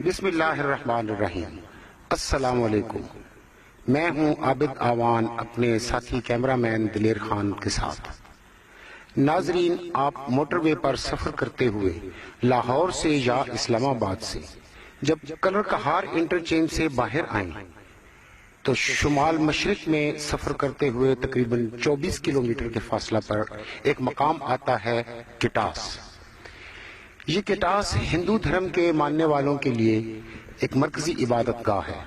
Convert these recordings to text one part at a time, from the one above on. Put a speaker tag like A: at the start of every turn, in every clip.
A: بسم اللہ الرحمن الرحیم۔ السلام علیکم۔ میں ہوں عابد آوان اپنے ساتھی کیمرہ مین دلیر خان کے ساتھ۔ ناظرین، آپ موٹر وے پر سفر کرتے ہوئے لاہور سے یا اسلام آباد سے جب کلر کہار انٹرچینج سے باہر آئیں تو شمال مشرق میں سفر کرتے ہوئے تقریباً 24 کلومیٹر کے فاصلہ پر ایک مقام آتا ہے کٹاس۔ یہ کٹاس ہندو دھرم کے ماننے والوں کے لیے ایک مرکزی عبادت گاہ ہے۔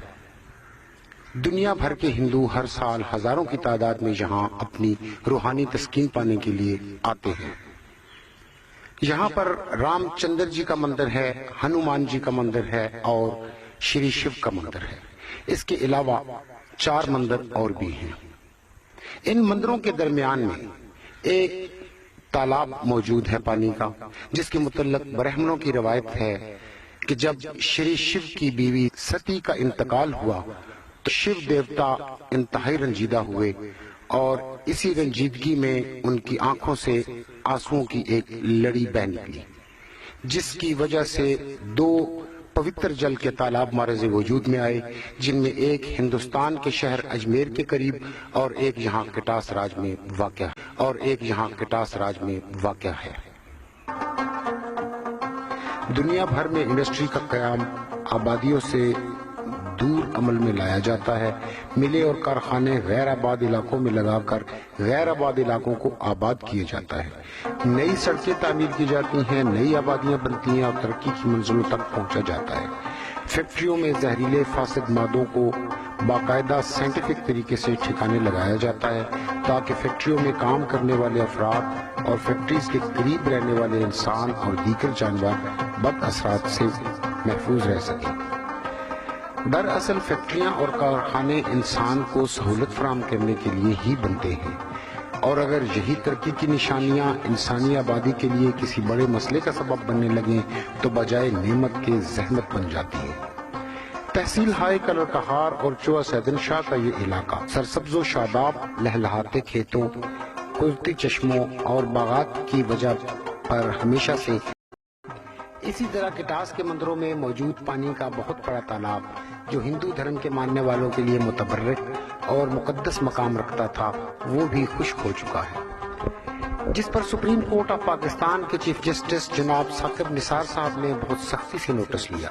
A: دنیا بھر کے ہندو ہر سال ہزاروں کی تعداد میں یہاں اپنی روحانی تسکین پانے کے لیے آتے ہیں۔ یہاں پر رام چندر جی کا مندر ہے، ہنومان جی کا مندر ہے اور شری شیو کا مندر ہے۔ اس کے علاوہ 4 مندر اور بھی ہیں۔ ان مندروں کے درمیان میں ایک تالاب موجود ہے پانی کا، جس کے متعلق برہمنوں کی روایت ہے کہ جب شری شیو کی بیوی ستی کا انتقال ہوا تو شیو دیوتا انتہائی رنجیدہ ہوئے اور اسی رنجیدگی میں ان کی آنکھوں سے آنسوؤں کی ایک لڑی بہہ نکلی، جس کی وجہ سے 2 پوتر جل کے تالاب مارز وجود میں آئے، جن میں ایک ہندوستان کے شہر اجمیر کے قریب اور ایک یہاں کٹاس راج میں واقع ہے۔ دنیا بھر میں انڈسٹری کا قیام آبادیوں سے دور عمل میں لایا جاتا ہے۔ ملیں اور کارخانے غیر آباد علاقوں میں لگا کر غیر آباد علاقوں کو آباد کیے جاتا ہے۔ نئی سڑکیں تعمیر کی جاتی ہیں، نئی آبادیاں بنتی ہیں اور ترقی کی منزلوں تک پہنچا جاتا ہے۔ فیکٹریوں میں زہریلے فاسد مادوں کو باقاعدہ سائنٹیفک طریقے سے ٹھکانے لگایا جاتا ہے تاکہ فیکٹریوں میں کام کرنے والے افراد اور فیکٹریز کے قریب رہنے والے انسان اور دیگر جانور بد اثرات سے محفوظ رہ سکیں۔ دراصل فیکٹریاں اور کارخانے انسان کو سہولت فراہم کرنے کے لیے ہی بنتے ہیں، اور اگر یہی ترقی کی نشانیاں انسانی آبادی کے لیے کسی بڑے مسئلے کا سبب بننے لگیں تو بجائے نعمت کے زحمت بن جاتی ہے۔ تحصیل ہائے کلر کہار اور چوہا سیدن شاہ کا یہ علاقہ سرسبز و شاداب لہلہاتے کھیتوں، قدرتی چشموں اور باغات کی وجہ پر ہمیشہ سے اسی طرح کٹاس کے مندروں میں موجود پانی کا بہت بڑا تالاب جو ہندو دھرم کے ماننے والوں کے لیے متبرک اور مقدس مقام رکھتا تھا، وہ بھی خشک ہو چکا ہے، جس پر سپریم کورٹ آف پاکستان کے چیف جسٹس جناب ثاقب نثار صاحب نے بہت سختی سے نوٹس لیا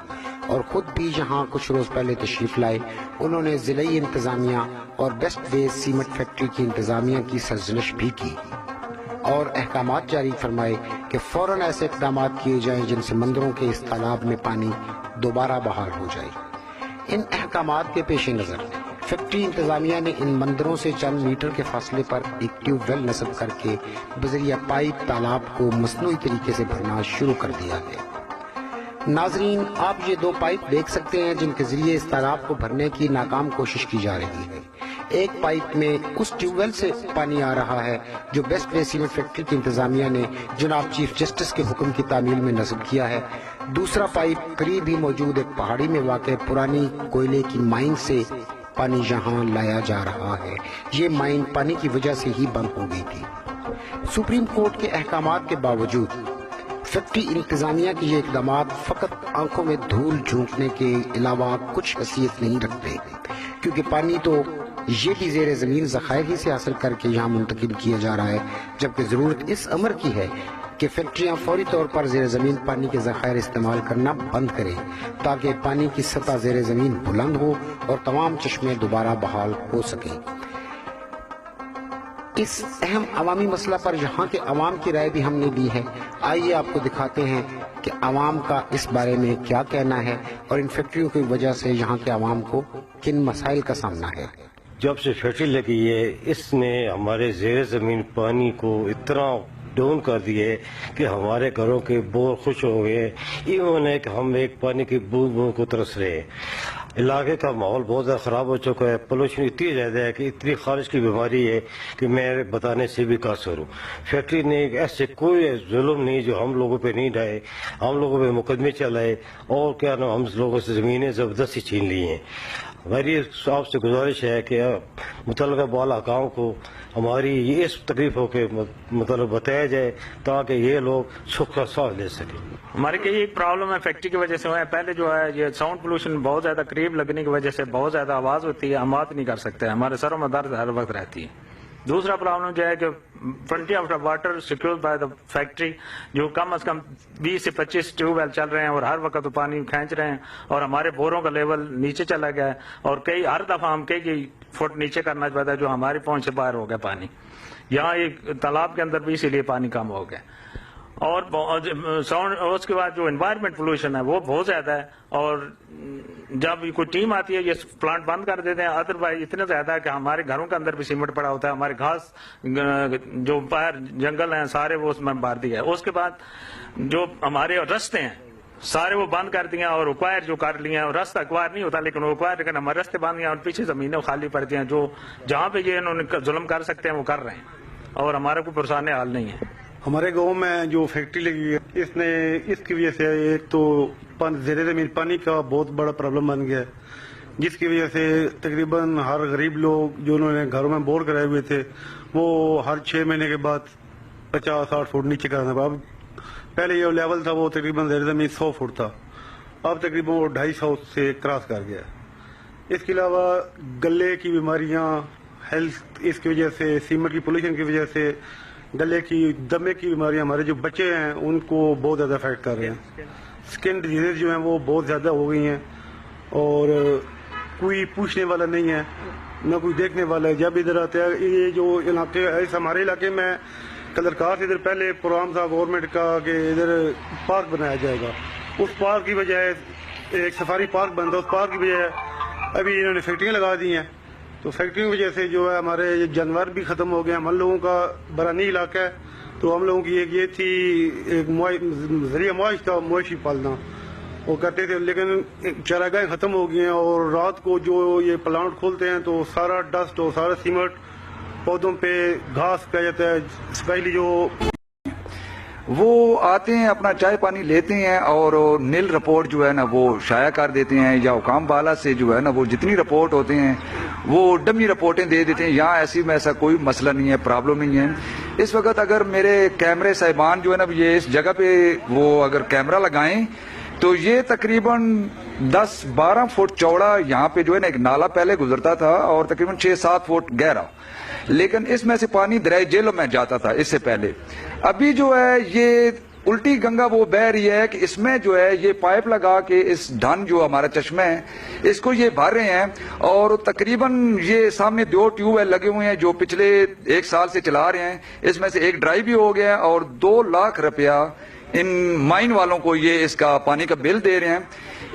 A: اور خود بھی یہاں کچھ روز پہلے تشریف لائے۔ انہوں نے ضلعی انتظامیہ اور بیسٹ ویز سیمنٹ فیکٹری کی انتظامیہ کی سرزنش بھی کی اور احکامات جاری فرمائے کہ فوراً ایسے اقدامات کیے جائیں جن سے مندروں کے اس تالاب میں پانی دوبارہ بحال ہو جائے۔ ان احکامات کے پیش نظر فیکٹری انتظامیہ نے ان مندروں سے چند میٹر کے فاصلے پر ایک ٹیوب ویل نصب کر کے بذریعہ پائپ تالاب کو مصنوعی طریقے سے بھرنا شروع کر دیا ہے۔ ناظرین، آپ یہ 2 پائپ دیکھ سکتے ہیں جن کے ذریعے اس تالاب کو بھرنے کی ناکام کوشش کی جا رہی ہے۔ ایک پائپ میں اس ٹیوب ویل سے پانی آ رہا ہے جو بیسٹ وے سیمنٹ فیکٹری کی انتظامیہ نے جناب چیف جسٹس کے حکم کی تعمیل میں نصب کیا ہے۔ دوسرا پائپ قریب ہی موجود ایک پہاڑی میں واقع پرانی کوئلے کی مائن سے پانی یہاں لایا جا رہا ہے۔ یہ مائن پانی کی وجہ سے ہی بند ہو گئی تھی۔ سپریم کورٹ کے احکامات کے باوجود فیکٹری انتظامیہ کے یہ اقدامات فقط آنکھوں میں دھول جھونکنے کے علاوہ کچھ حیثیت نہیں رکھتے، کیونکہ پانی تو یہ بھی زیر زمین ذخائر ہی سے حاصل کر کے یہاں منتقل کیا جا رہا ہے، جبکہ ضرورت اس امر کی ہے کہ فیکٹریاں فوری طور پر زیر زمین پانی کے ذخائر استعمال کرنا بند کریں تاکہ پانی کی سطح زیر زمین بلند ہو اور تمام چشمے دوبارہ بحال ہو سکیں۔ اس اہم عوامی مسئلہ پر یہاں کے عوام کی رائے بھی ہم نے دی ہے۔ آئیے آپ کو دکھاتے ہیں کہ عوام کا اس بارے میں کیا کہنا ہے اور ان فیکٹریوں کی وجہ سے یہاں کے عوام کو کن مسائل کا سامنا ہے۔
B: جب سے فیکٹری لگی ہے اس نے ہمارے زیر زمین پانی کو اتنا ڈاؤن کر دیے کہ ہمارے گھروں کے بور خوش ہو گئے، ایون ہے کہ ہم ایک پانی کی بوند کو ترس رہے ہیں۔ علاقے کا ماحول بہت زیادہ خراب ہو چکا ہے، پولوشن اتنی زیادہ ہے کہ اتنی خارج کی بیماری ہے کہ میں بتانے سے بھی قاصر ہوں۔ فیکٹری نے ایسے کوئی ظلم نہیں جو ہم لوگوں پہ نہیں ڈھائے، ہم لوگوں پہ مقدمے چلائے اور کیا نام ہم لوگوں سے زمینیں زبردستی چھین لی ہیں۔ ہماری آپ سے گزارش ہے کہ متعلقہ بالا حکام کو ہماری اس تکلیفوں کے مطلب بتایا جائے تاکہ یہ لوگ سکھ کا سانس لے سکیں۔
C: ہمارے کئی ایک پرابلم ہے فیکٹری کی وجہ سے ہوئے ہیں. پہلے جو ہے یہ ساؤنڈ پولوشن بہت زیادہ قریب لگنے کی وجہ سے بہت زیادہ آواز ہوتی ہے, ہم بات نہیں کر سکتے, ہمارے سروں میں درد ہر وقت رہتی ہے. دوسرا پرابلم جو ہے کہ فرنٹی of the water secured by the factory, جو کم از کم 20 سے 25 ٹیوب ویل چل رہے ہیں اور ہر وقت پانی کھینچ رہے ہیں, اور ہمارے بوروں کا لیول نیچے چلا گیا ہے, اور ہر دفعہ ہم کئی فٹ نیچے کرنا پڑتا ہے جو ہماری پہنچ سے باہر ہو گیا پانی. یہاں ایک تالاب کے اندر بھی اسی لیے پانی کم ہو گیا. اور ساؤنڈ, اس کے بعد جو انوائرمنٹ پولوشن ہے وہ بہت زیادہ ہے, اور جب کوئی ٹیم آتی ہے یہ پلانٹ بند کر دیتے ہیں. ادر وائز اتنا زیادہ ہے کہ ہمارے گھروں کے اندر بھی سیمنٹ پڑا ہوتا ہے, ہمارے گھاس جو باہر جنگل ہیں سارے وہ اس میں بار دیا ہے. اس کے بعد جو ہمارے رستے ہیں سارے وہ بند کر دیا, اور ایکوائر جو کر لیے ہیں, اور راستہ ایکوائر نہیں ہوتا لیکن وہ ایکوائر, لیکن ہمارے رستے بند ہیں اور پیچھے زمینیں خالی پڑتی ہیں, جو جہاں پہ یہ انہوں نے ظلم کر سکتے ہیں وہ کر رہے ہیں, اور ہمارا کوئی پرسان حال نہیں ہے.
D: ہمارے گاؤں میں جو فیکٹری لگی ہے اس کی وجہ سے ایک تو زیر زمین پانی کا بہت بڑا پرابلم بن گیا ہے, جس کی وجہ سے تقریباً ہر غریب لوگ جو انہوں نے گھروں میں بور کرائے ہوئے تھے وہ ہر 6 مہینے کے بعد 50-60 فٹ نیچے کرانا پڑا. اب پہلے جو لیول تھا وہ تقریباً زیر زمین 100 فٹ تھا, اب تقریباً وہ 250 سے کراس کر گیا. اس کے علاوہ گلے کی بیماریاں, ہیلتھ اس کی وجہ سے, سیمنٹ کی پولوشن کی وجہ سے گلے کی دمے کی بیماریاں ہمارے جو بچے ہیں ان کو بہت زیادہ افیکٹ کر رہے ہیں. اسکن ڈیزیز جو ہیں وہ بہت زیادہ ہو گئی ہیں, اور کوئی پوچھنے والا نہیں ہے نہ کوئی دیکھنے والا ہے. جب ادھر آتے ہیں یہ جو علاقے ہمارے علاقے میں کلرکار سے ادھر پہلے پروگرام تھا گورنمنٹ کا کہ ادھر پارک بنایا جائے گا, اس پارک کی بجائے ایک سفاری پارک بنتا, اس پارک کی بجائے ابھی انہوں نے فیکٹریاں لگا دی ہیں. تو فیکٹری کی وجہ سے جو ہے ہمارے جانور بھی ختم ہو گئے. ہم لوگوں کا برانی علاقہ ہے تو ہم لوگوں کی ایک یہ تھی ایک ذریعہ معاش تھا, مویشی پالنا وہ کرتے تھے, لیکن چراگاہیں ختم ہو گئی ہیں, اور رات کو جو یہ پلانٹ کھولتے ہیں تو سارا ڈسٹ اور سارا سیمنٹ پودوں پہ گھاس پہ جاتا ہے. اسپیشلی جو
E: وہ آتے ہیں اپنا چائے پانی لیتے ہیں اور نیل رپورٹ جو ہے نا وہ شائع کر دیتے ہیں, یا حکام بالا سے جو ہے نا وہ جتنی رپورٹ ہوتے ہیں وہ ڈمی رپورٹیں دے دیتے ہیں. یہاں ایسا کوئی مسئلہ نہیں ہے, پرابلم نہیں ہے. اس وقت اگر میرے کیمرے صاحبان جو ہے نا یہ اس جگہ پہ وہ اگر کیمرہ لگائیں تو یہ تقریباً 10-12 فٹ چوڑا یہاں پہ جو ہے نا ایک نالا پہلے گزرتا تھا, اور تقریباً 6-7 فٹ گہرا, لیکن اس میں سے پانی دریائے جیلوں میں جاتا تھا اس سے پہلے. ابھی جو ہے یہ الٹی گنگا وہ بہ رہی ہے کہ اس میں جو ہے یہ پائپ لگا کے اس ڈھن جو ہمارا چشمہ ہے اس کو یہ بھر رہے ہیں, اور تقریباً یہ سامنے 2 ٹیوب ویل لگے ہوئے ہیں جو پچھلے 1 سال سے چلا رہے ہیں. اس میں سے ایک ڈرائی بھی ہو گیا, اور 2 لاکھ روپیہ ان مائن والوں کو یہ اس کا پانی کا بل دے رہے ہیں.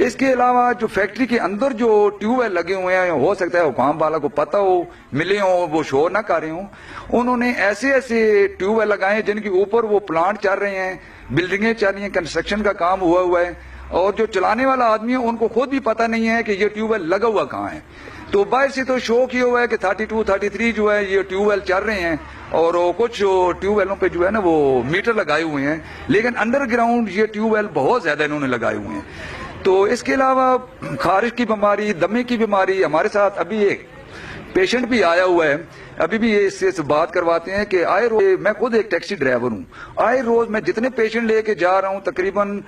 E: اس کے علاوہ جو فیکٹری کے اندر جو ٹیوب ویل لگے ہوئے ہیں, ہو سکتا ہے حکام والا کو پتہ ہو, ملے ہوں, وہ شور نہ کر رہے ہوں, انہوں نے ایسے ٹیوب ویل لگائے ہیں جن کے اوپر وہ پلانٹ چل رہے ہیں, بلڈنگیں چل رہی ہیں, کنسٹرکشن کا کام ہوا ہے, اور جو چلانے والا آدمی ہے ان کو خود بھی پتہ نہیں ہے کہ یہ ٹیوب ویل لگا ہوا کہاں ہے. تو باعث سے تو شو کیا ہوا ہے کہ 32-33 جو ہے یہ ٹیوب ویل چل رہے ہیں, اور کچھ ٹیوب ویلوں پہ جو ہے نا وہ میٹر لگائے ہوئے ہیں, لیکن انڈر گراؤنڈ یہ ٹیوب ویل بہت زیادہ انہوں نے لگائے ہوئے ہیں. تو اس کے علاوہ خارش کی بیماری, دمے کی بیماری, ہمارے ساتھ ابھی ایک پیشنٹ بھی آیا ہوا ہے, ابھی بھی اس سے بات کرواتے ہیں کہ آئے روز, میں خود ایک ٹیکسی ڈرائیور ہوں, آئے روز میں جتنے پیشنٹ لے کے جا رہا ہوں تقریباً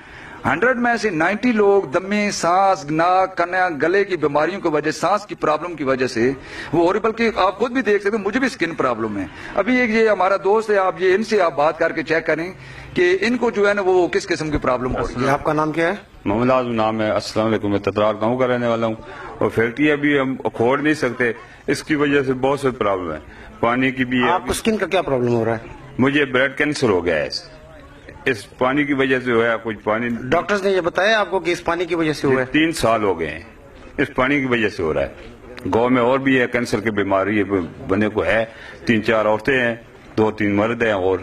E: 100 میں سے 90 لوگ دمے, سانس, ناک, کنیا, گلے کی بیماریوں کی وجہ, سانس کی پرابلم کی وجہ سے وہ, اور بلکہ آپ خود بھی دیکھ سکتے ہیں مجھے بھی اسکن پرابلم ہے. ابھی ایک یہ ہمارا دوست ہے, آپ یہ ان سے آپ بات کر کے چیک کریں کہ ان کو جو ہے نا وہ کس قسم کی پرابلم ہو رہی ہے.
A: آپ کا نام کیا ہے؟
F: محمد اعظم نام ہے. السلام علیکم. میں تترار گاؤں کا رہنے والا ہوں, اور فیکٹری ابھی ہم کھوڑ نہیں سکتے, اس کی وجہ سے بہت سے پرابلم ہے. پانی کی بھی ہے.
A: آپ کو اسکن کا کیا پرابلم ہو رہا ہے؟
F: مجھے بلڈ کینسر ہو گیا ہے, اس پانی کی وجہ سے ہوا ہے. کچھ پانی
A: ڈاکٹرز نے یہ بتایا آپ کو کہ اس پانی کی وجہ سے ہوا ہے؟
F: 3 سال ہو گئے ہیں, اس پانی کی وجہ سے ہو رہا ہے. گاؤں میں اور بھی ہے کینسر کی بیماری بندے کو ہے, 3-4 عورتیں ہیں, 2-3 مرد ہیں, اور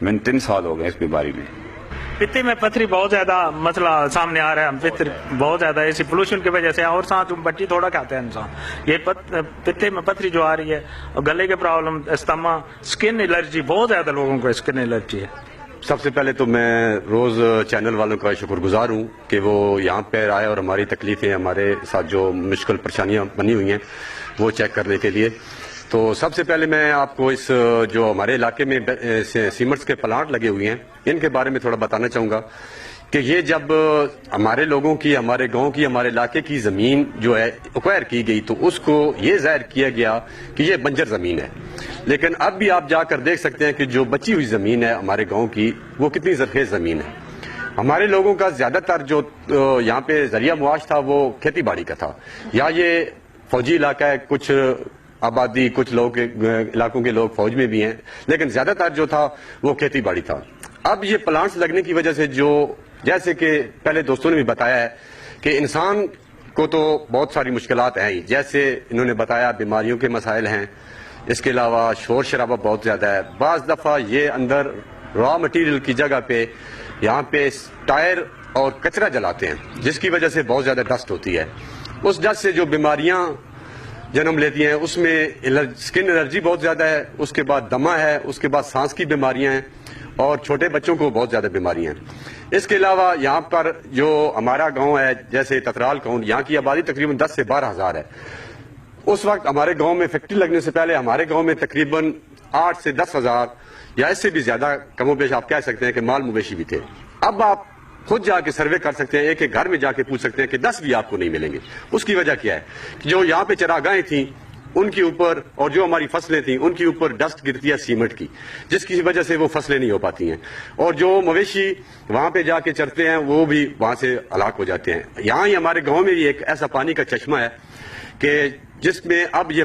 F: میں 3 سال ہو گئے اس بیماری میں.
C: پتے میں پتھری بہت زیادہ مسئلہ سامنے آ رہا ہے, پتھر بہت زیادہ اسی پولوشن کی وجہ سے, اور ساتھ بٹی تھوڑا کھاتے ہیں انسان. یہ پتے میں پتھری جو آ رہی ہے, اور گلے کے پرابلم, استما, اسکن الرجی, بہت زیادہ لوگوں کو اسکن الرجی ہے.
G: سب سے پہلے تو میں روز چینل والوں کا شکر گزار ہوں کہ وہ یہاں پہ آئے اور ہماری تکلیفیں, ہمارے ساتھ جو مشکل پریشانیاں بنی ہوئی ہیں وہ چیک کرنے کے لیے. تو سب سے پہلے میں آپ کو اس جو ہمارے علاقے میں سیمنٹس کے پلانٹ لگے ہوئے ہیں ان کے بارے میں تھوڑا بتانا چاہوں گا کہ یہ جب ہمارے لوگوں کی، ہمارے گاؤں کی، ہمارے علاقے کی زمین جو ہے ایکوائر کی گئی تو اس کو یہ ظاہر کیا گیا کہ یہ بنجر زمین ہے، لیکن اب بھی آپ جا کر دیکھ سکتے ہیں کہ جو بچی ہوئی زمین ہے ہمارے گاؤں کی وہ کتنی زرخیز زمین ہے۔ ہمارے لوگوں کا زیادہ تر جو یہاں پہ ذریعہ معاش تھا وہ کھیتی باڑی کا تھا، یا یہ فوجی علاقہ ہے، کچھ آبادی، کچھ لوگ علاقوں کے لوگ فوج میں بھی ہیں، لیکن زیادہ تر جو تھا وہ کھیتی باڑی تھا۔ اب یہ پلانٹس لگنے کی وجہ سے جو، جیسے کہ پہلے دوستوں نے بھی بتایا ہے کہ انسان کو تو بہت ساری مشکلات ہیں ہی، جیسے انہوں نے بتایا بیماریوں کے مسائل ہیں، اس کے علاوہ شور شرابہ بہت زیادہ ہے، بعض دفعہ یہ اندر را مٹیریل کی جگہ پہ یہاں پہ ٹائر اور کچرا جلاتے ہیں جس کی وجہ سے بہت زیادہ ڈسٹ ہوتی ہے، اس ڈسٹ سے جو بیماریاں جنم لیتی ہیں اس میں سکن الرجی بہت زیادہ ہے، اس کے بعد دمہ ہے، اس کے بعد سانس کی بیماریاں ہیں اور چھوٹے بچوں کو بہت زیادہ بیماریاں ہیں۔ اس کے علاوہ یہاں پر جو ہمارا گاؤں ہے جیسے تترال گاؤں، یہاں کی آبادی تقریباً 10 سے 12 ہزار ہے۔ اس وقت ہمارے گاؤں میں فیکٹری لگنے سے پہلے ہمارے گاؤں میں تقریباً 8 سے 10 ہزار یا اس سے بھی زیادہ کم و بیش آپ کہہ سکتے ہیں کہ مال مویشی بھی تھے۔ اب آپ خود جا کے سروے کر سکتے ہیں، ایک ایک گھر میں جا کے پوچھ سکتے ہیں کہ 10 بھی آپ کو نہیں ملیں گے۔ اس کی وجہ کیا ہے کہ جو یہاں پہ چراگاہیں تھیں ان کے اوپر اور جو ہماری فصلیں تھیں ان کے اوپر ڈسٹ گرتی ہے سیمنٹ کی، جس کی وجہ سے وہ فصلیں نہیں ہو پاتی ہیں، اور جو مویشی وہاں پہ جا کے چرتے ہیں وہ بھی وہاں سے ہلاک ہو جاتے ہیں۔ یہاں ہی ہمارے گاؤں میں ایک ایسا پانی کا چشمہ ہے کہ جس میں اب یہ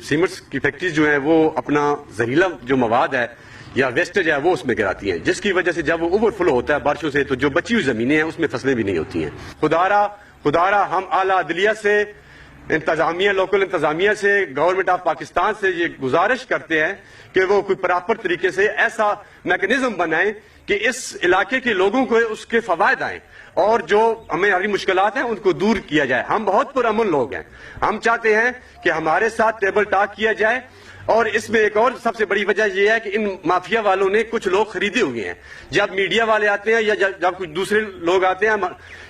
G: سیمنٹس کی فیکٹریز جو ہیں وہ اپنا زہریلا جو مواد ہے یا ویسٹیج ہے وہ اس میں گراتی ہیں، جس کی وجہ سے جب وہ اوور فلو ہوتا ہے بارشوں سے تو جو بچی ہوئی زمینیں ہیں اس میں فصلیں بھی نہیں ہوتی ہیں۔ خدارا ہم اعلیٰ عدلیہ سے، انتظامیہ، لوکل انتظامیہ سے، گورنمنٹ آف پاکستان سے یہ گزارش کرتے ہیں کہ وہ کوئی پراپر طریقے سے ایسا میکنزم بنائیں کہ اس علاقے کے لوگوں کو اس کے فوائد آئیں اور جو ہماری مشکلات ہیں ان کو دور کیا جائے۔ ہم بہت پرامن لوگ ہیں، ہم چاہتے ہیں کہ ہمارے ساتھ ٹیبل ٹاک کیا جائے، اور اس میں ایک اور سب سے بڑی وجہ یہ ہے کہ ان مافیا والوں نے کچھ لوگ خریدے ہوئے ہیں۔ جب میڈیا والے آتے ہیں یا جب کچھ دوسرے لوگ آتے ہیں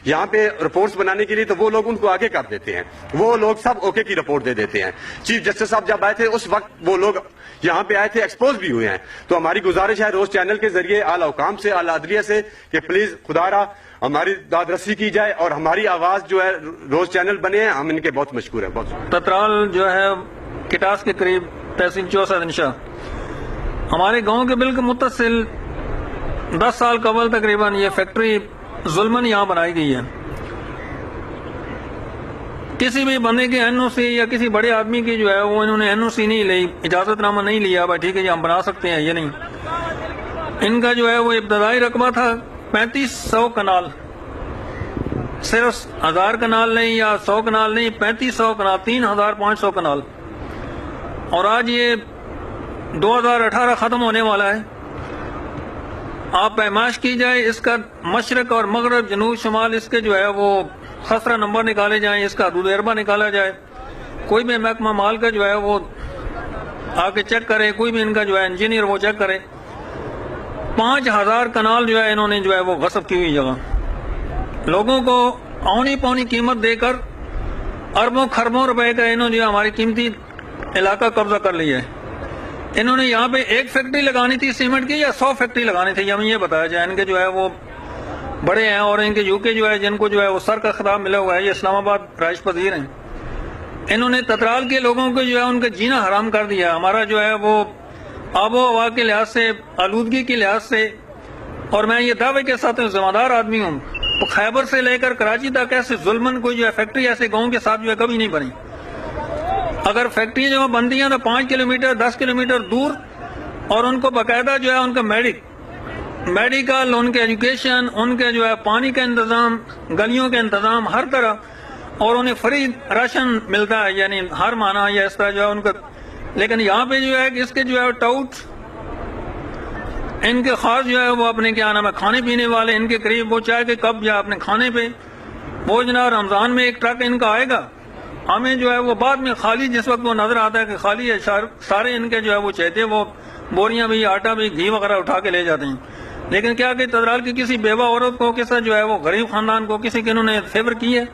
G: یہاں پہ رپورٹس بنانے کے لیے تو وہ لوگ ان کو آگے کر دیتے ہیں، وہ لوگ سب اوکے کی رپورٹ دے دیتے ہیں۔ چیف جسٹس صاحب جب آئے تھے اس وقت وہ لوگ یہاں پہ آئے تھے، ایکسپوز بھی ہوئے ہیں۔ تو ہماری گزارش ہے روز چینل کے ذریعے اعلیٰ حکام سے، اعلیٰ عدلیہ سے کہ پلیز خدارا ہماری داد رسی کی جائے اور ہماری آواز جو ہے روز چینل بنے ہیں، ہم ان کے بہت مشکور ہیں۔ بہت
C: تترال جو ہے کٹاس کے قریب تحصیل 64 انشا، ہمارے گاؤں کے بالکل متصل 10 سال قبل تقریباً یہ فیکٹری ظلمن یہاں بنائی گئی ہے۔ کسی بھی بندے کے این او سی یا کسی بڑے آدمی کی جو ہے وہ انہوں نے این او سی نہیں لی، اجازت نامہ نہیں لیا، بھائی ٹھیک ہے جی ہم بنا سکتے ہیں، یہ نہیں۔ ان کا جو ہے وہ ابتدائی رقبہ تھا 3500 کنال، صرف 1000 کنال نہیں یا 100 کنال نہیں، 3500 کنال، 3500 کنال، اور آج یہ 2018 ختم ہونے والا ہے۔ آپ پیمائش کی جائے اس کا مشرق اور مغرب، جنوب شمال، اس کے جو ہے وہ خسرہ نمبر نکالے جائیں، اس کا حدود اربہ نکالا جائے، کوئی بھی محکمہ مال کا جو ہے وہ آ کے چیک کرے، کوئی بھی ان کا جو ہے انجینئر وہ چیک کرے۔ 5000 کنال جو ہے انہوں نے جو ہے وہ غصب کی ہوئی جگہ، لوگوں کو اونی پونی قیمت دے کر اربوں خربوں روپے کا انہوں جو ہماری قیمتی علاقہ قبضہ کر لیا ہے۔ انہوں نے یہاں پہ ایک فیکٹری لگانی تھی سیمنٹ کی یا 100 فیکٹری لگانی تھی، ہمیں یہ بتایا جائے۔ ان کے جو ہے وہ بڑے ہیں اور ان کے یو کے جو ہے جن کو جو ہے وہ سر کا خطاب ملا ہوا ہے، یہ اسلام آباد رائش پذیر ہیں، انہوں نے تترال کے لوگوں کو جو ہے ان کا جینا حرام کر دیا۔ ہمارا جو ہے وہ آب و ہوا کے لحاظ سے، آلودگی کے لحاظ سے، اور میں یہ دعوے کے ساتھ ذمہ دار آدمی ہوں، خیبر سے لے کر کراچی تک ایسے ظلمن کوئی جو ہے فیکٹری ایسے گاؤں کے ساتھ جو ہے کبھی نہیں بنی۔ اگر فیکٹری جو بنتی ہیں تو 5 کلومیٹر 10 کلومیٹر دور، اور ان کو باقاعدہ جو ہے ان کا میڈیکل، ان کے ایجوکیشن، ان کے جو ہے پانی کا انتظام، گلیوں کا انتظام، ہر طرح، اور انہیں فری راشن ملتا ہے یعنی ہر ماہ یا اس طرح جو ہے ان کا۔ لیکن یہاں پہ جو ہے کہ اس کے جو ہے ٹاؤٹ، ان کے خاص جو ہے وہ اپنے کیا نام ہے کھانے پینے والے، ان کے قریب وہ چاہے کہ کب جائے اپنے کھانے پہ، وہ جناب رمضان میں ایک ٹرک ان کا آئے گا، ہمیں جو ہے وہ بعد میں خالی، جس وقت وہ نظر آتا ہے کہ خالی ہے، سارے ان کے جو ہے وہ چہتے وہ بوریاں بھی، آٹا بھی، گھی وغیرہ اٹھا کے لے جاتے ہیں۔ لیکن کیا کہ تترال کی کسی بیوہ عورت کو، کسی جو ہے وہ غریب خاندان کو، کسی کے انہوں نے فیور کی ہے۔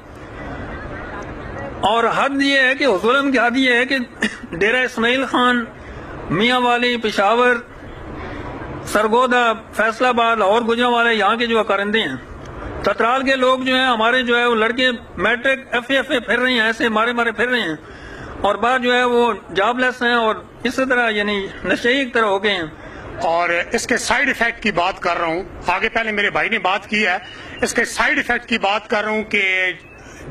C: اور حد یہ ہے کہ ظلم کی حد یہ ہے کہ ڈیرہ اسماعیل خان، میاں والی، پشاور، سرگودا، فیصل آباد اور گجرانوالے یہاں کے جو کارندے ہیں،
H: تترال کے لوگ جو ہیں ہمارے جو ہے وہ لڑکے میٹرک ایف اے پھر رہے ہیں، ایسے مارے پھر رہے ہیں، اور بعد جو ہے وہ جاب لیس ہیں اور اسی طرح یعنی نشے کی طرح ہو گئے ہیں.
I: اور اس کے سائیڈ ایفیکٹ کی بات کر رہا ہوں، آگے پہلے میرے بھائی نے بات کی ہے، اس کے سائیڈ ایفیکٹ کی بات کر رہا ہوں کہ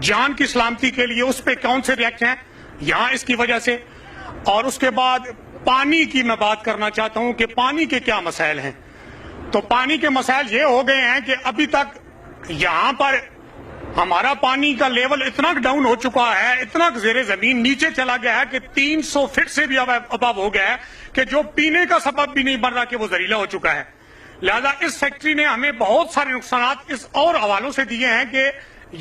I: جان کی سلامتی کے لیے اس پہ کون سے ریئیکٹ ہیں یہاں اس کی وجہ سے. اور اس کے بعد پانی کی میں بات کرنا چاہتا ہوں کہ پانی کے کیا مسائل ہیں. تو پانی کے مسائل یہ ہو گئے ہیں کہ ابھی تک یہاں پر ہمارا پانی کا لیول اتنا ڈاؤن ہو چکا ہے، اتنا زیر زمین نیچے چلا گیا ہے کہ 300 فٹ سے بھی ابو ہو گیا ہے کہ جو پینے کا سبب بھی نہیں بن رہا کہ وہ زہریلا ہو چکا ہے. لہذا اس فیکٹری نے ہمیں بہت سارے نقصانات اس اور حوالوں سے دیے ہیں کہ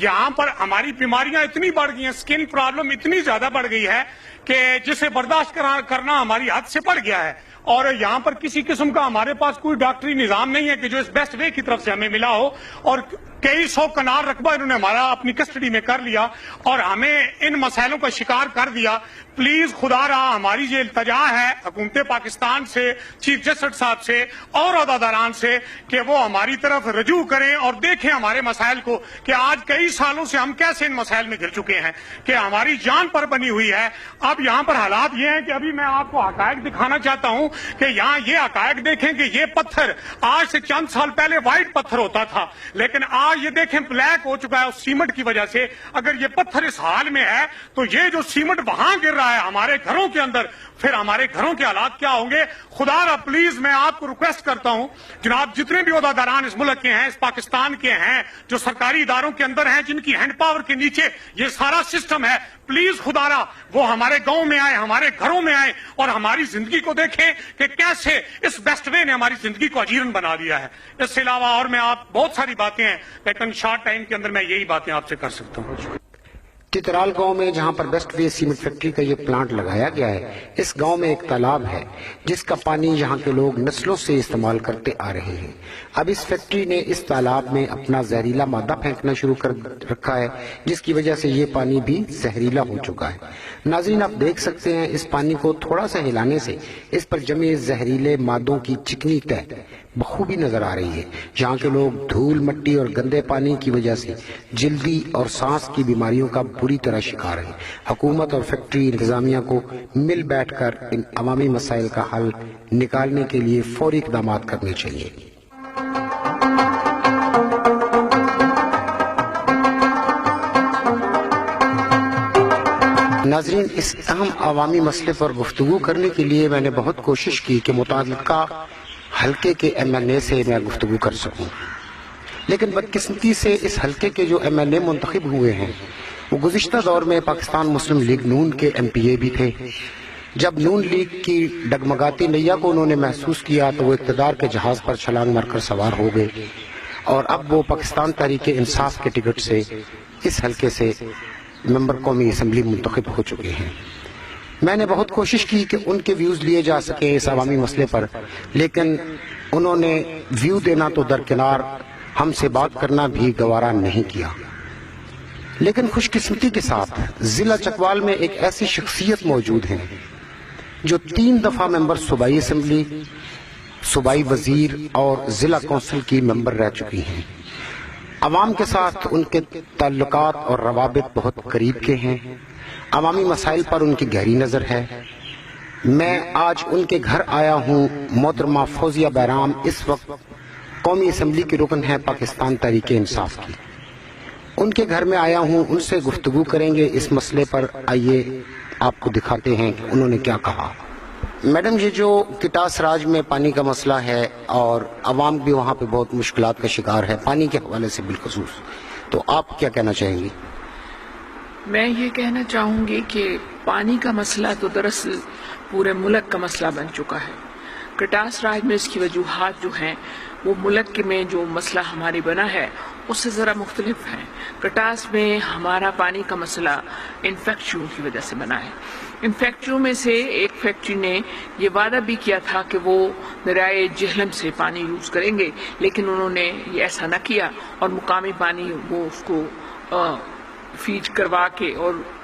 I: یہاں پر ہماری بیماریاں اتنی بڑھ گئی ہیں، سکن پرابلم اتنی زیادہ بڑھ گئی ہے کہ جسے برداشت کرنا ہماری حد سے بڑھ گیا ہے. اور یہاں پر کسی قسم کا ہمارے پاس کوئی ڈاکٹری نظام نہیں ہے کہ جو اس بیسٹ وے کی طرف سے ہمیں ملا ہو. اور کئی سو کنال رقبہ انہوں نے ہمارا اپنی کسٹڈی میں کر لیا اور ہمیں ان مسائلوں کا شکار کر دیا. پلیز خدا رہا ہماری یہ التجا ہے حکومت پاکستان سے، چیف جسٹس صاحب سے اور عہدیداران سے کہ وہ ہماری طرف رجوع کریں اور دیکھیں ہمارے مسائل کو کہ آج کئی سالوں سے ہم کیسے ان مسائل میں گر چکے ہیں کہ ہماری جان پر بنی ہوئی ہے. اب یہاں پر حالات یہ ہیں کہ ابھی میں آپ کو حقائق دکھانا چاہتا ہوں کہ یہاں یہ حقائق دیکھیں کہ یہ پتھر آج سے چند سال پہلے وائٹ پتھر ہوتا تھا، لیکن آج یہ دیکھیں بلیک ہو چکا ہے اس سیمنٹ کی وجہ سے. اگر یہ پتھر اس حال میں ہے تو یہ جو سیمنٹ وہاں گر رہا ہے ہمارے گھروں کے اندر، پھر ہمارے گھروں کے حالات کیا ہوں گے. خدا را پلیز میں آپ کو ریکویسٹ کرتا ہوں جناب، جتنے بھی عہدیداران اس ملک کے ہیں، اس پاکستان کے ہیں، جو سرکاری اداروں کے اندر ہیں، جن کی ہینڈ پاور کے نیچے یہ سارا سسٹم ہے، پلیز خدا را وہ ہمارے گاؤں میں آئے، ہمارے گھروں میں آئے اور ہماری زندگی کو دیکھیں کہ کیسے اس بیسٹ وے نے ہماری زندگی کو اجیرن بنا دیا ہے. اس سے علاوہ اور میں آپ بہت ساری باتیں ہیں لیکن شارٹ ٹائم کے اندر میں یہی باتیں آپ سے کر سکتا ہوں.
A: چترال گاؤں میں جہاں پر بیسٹ وے سیمنٹ فیکٹری کا یہ پلانٹ لگایا گیا ہے، اس گاؤں میں ایک تالاب ہے جس کا پانی یہاں کے لوگ نسلوں سے استعمال کرتے آ رہے ہیں. اب اس فیکٹری نے اس تالاب میں اپنا زہریلا مادہ پھینکنا شروع کر رکھا ہے جس کی وجہ سے یہ پانی بھی زہریلا ہو چکا ہے. ناظرین، آپ دیکھ سکتے ہیں اس پانی کو تھوڑا سا ہلانے سے اس پر جمے زہریلے مادوں کی چکنی تہ بخوبی نظر آ رہی ہے. یہاں کے لوگ دھول مٹی اور گندے پانی کی وجہ سے جلدی اور سانس کی بیماریوں کا بری طرح شکار ہیں. حکومت اور فیکٹری انتظامیہ کو مل بیٹھ کر ان عوامی مسائل کا حل نکالنے کے لیے فوری اقدامات کرنے چاہیے. ناظرین، اس اہم عوامی مسئلے پر گفتگو کرنے کے لیے میں نے بہت کوشش کی کہ متعلقہ حلقے کے ایم ایل اے سے میں گفتگو کر سکوں، لیکن بدقسمتی سے اس حلقے کے جو ایم ایل اے منتخب ہوئے ہیں وہ گزشتہ دور میں پاکستان مسلم لیگ نون کے ایم پی اے بھی تھے. جب نون لیگ کی ڈگمگاتی نیا کو انہوں نے محسوس کیا تو وہ اقتدار کے جہاز پر چھلانگ مار کر سوار ہو گئے اور اب وہ پاکستان تحریک انصاف کے ٹکٹ سے اس حلقے سے ممبر قومی اسمبلی منتخب ہو چکے ہیں. میں نے بہت کوشش کی کہ ان کے ویوز لیے جا سکیں اس عوامی مسئلے پر، لیکن انہوں نے ویو دینا تو درکنار ہم سے بات کرنا بھی گوارا نہیں کیا. لیکن خوش قسمتی کے ساتھ ضلع چکوال میں ایک ایسی شخصیت موجود ہیں جو 3 دفعہ ممبر صوبائی اسمبلی، صوبائی وزیر اور ضلع کونسل کی ممبر رہ چکی ہیں. عوام کے ساتھ ان کے تعلقات اور روابط بہت قریب کے ہیں. عوامی مسائل پر ان کی گہری نظر ہے. میں آج ان کے گھر آیا ہوں. محترمہ فوزیہ بیرام اس وقت قومی اسمبلی کی رکن ہے پاکستان تحریک انصاف کی. ان کے گھر میں آیا ہوں، ان سے گفتگو کریں گے اس مسئلے پر. آئیے آپ کو دکھاتے ہیں کہ انہوں نے کیا کہا. میڈم، یہ جو کٹاس راج میں پانی کا مسئلہ ہے اور عوام بھی وہاں پہ بہت مشکلات کا شکار ہے پانی کے حوالے سے بالخصوص، تو آپ کیا کہنا چاہیں گی؟
J: میں یہ کہنا چاہوں گی کہ پانی کا مسئلہ تو دراصل پورے ملک کا مسئلہ بن چکا ہے. کٹاس راج میں اس کی وجوہات جو ہیں وہ ملک میں جو مسئلہ ہماری بنا ہے اس سے ذرا مختلف ہیں. کٹاس میں ہمارا پانی کا مسئلہ انفیکشن کی وجہ سے بنا ہے. انفیکشن میں سے ایک فیکٹری نے یہ وعدہ بھی کیا تھا کہ وہ دریائے جہلم سے پانی یوز کریں گے، لیکن انہوں نے یہ ایسا نہ کیا اور مقامی پانی وہ اس کو فیڈ کروا کے اور